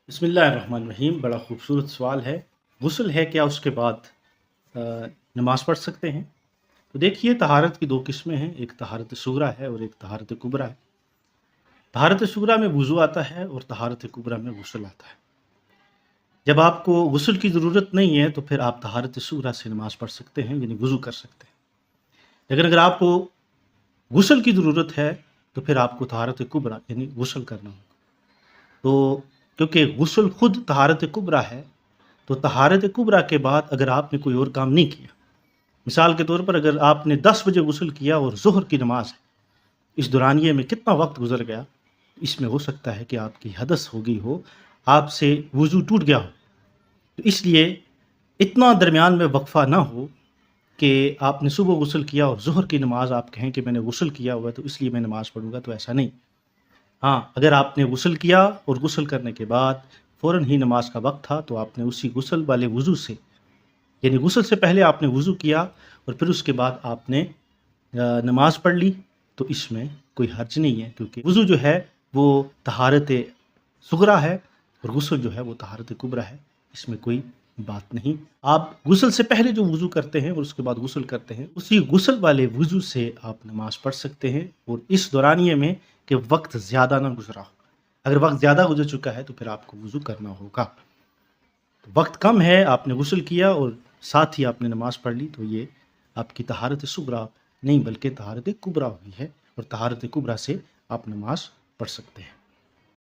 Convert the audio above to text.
بسم اللہ الرحمن الرحیم۔ بڑا خوبصورت سوال ہے، غسل ہے کیا اس کے بعد نماز پڑھ سکتے ہیں؟ تو دیکھیے، طہارت کی دو قسمیں ہیں، ایک طہارت صغریٰ ہے اور ایک طہارت کبریٰ ہے۔ طہارت صغریٰ میں وضو آتا ہے اور طہارت کبریٰ میں غسل آتا ہے۔ جب آپ کو غسل کی ضرورت نہیں ہے تو پھر آپ طہارت صغریٰ سے نماز پڑھ سکتے ہیں، یعنی وضو کر سکتے ہیں۔ لیکن اگر آپ کو غسل کی ضرورت ہے تو پھر آپ کو طہارت کبریٰ یعنی غسل کرنا ہوگا۔ تو کیونکہ غسل خود طہارت کبریٰ ہے، تو طہارت کبریٰ کے بعد اگر آپ نے کوئی اور کام نہیں کیا، مثال کے طور پر اگر آپ نے 10 بجے غسل کیا اور ظہر کی نماز ہے، اس دورانیے میں کتنا وقت گزر گیا، اس میں ہو سکتا ہے کہ آپ کی حدث ہو گئی ہو، آپ سے وضو ٹوٹ گیا ہو۔ تو اس لیے اتنا درمیان میں وقفہ نہ ہو کہ آپ نے صبح غسل کیا اور ظہر کی نماز آپ کہیں کہ میں نے غسل کیا ہوا ہے تو اس لیے میں نماز پڑھوں گا، تو ایسا نہیں۔ ہاں، اگر آپ نے غسل کیا اور غسل کرنے کے بعد فوراً ہی نماز کا وقت تھا تو آپ نے اسی غسل والے وضو سے، یعنی غسل سے پہلے آپ نے وضو کیا اور پھر اس کے بعد آپ نے نماز پڑھ لی، تو اس میں کوئی حرج نہیں ہے، کیونکہ وضو جو ہے وہ طہارت صغریٰ ہے اور غسل جو ہے وہ طہارت کبریٰ ہے، اس میں کوئی بات نہیں۔ آپ غسل سے پہلے جو وضو کرتے ہیں اور اس کے بعد غسل کرتے ہیں، اسی غسل والے وضو سے آپ نماز پڑھ سکتے ہیں، اور اس دورانیے میں کہ وقت زیادہ نہ گزرا ہو۔ اگر وقت زیادہ گزر چکا ہے تو پھر آپ کو وضو کرنا ہوگا۔ وقت کم ہے، آپ نے غسل کیا اور ساتھ ہی آپ نے نماز پڑھ لی، تو یہ آپ کی طہارت صغریٰ نہیں بلکہ طہارت کبریٰ ہوئی ہے، اور طہارت کبریٰ سے آپ نماز پڑھ سکتے ہیں۔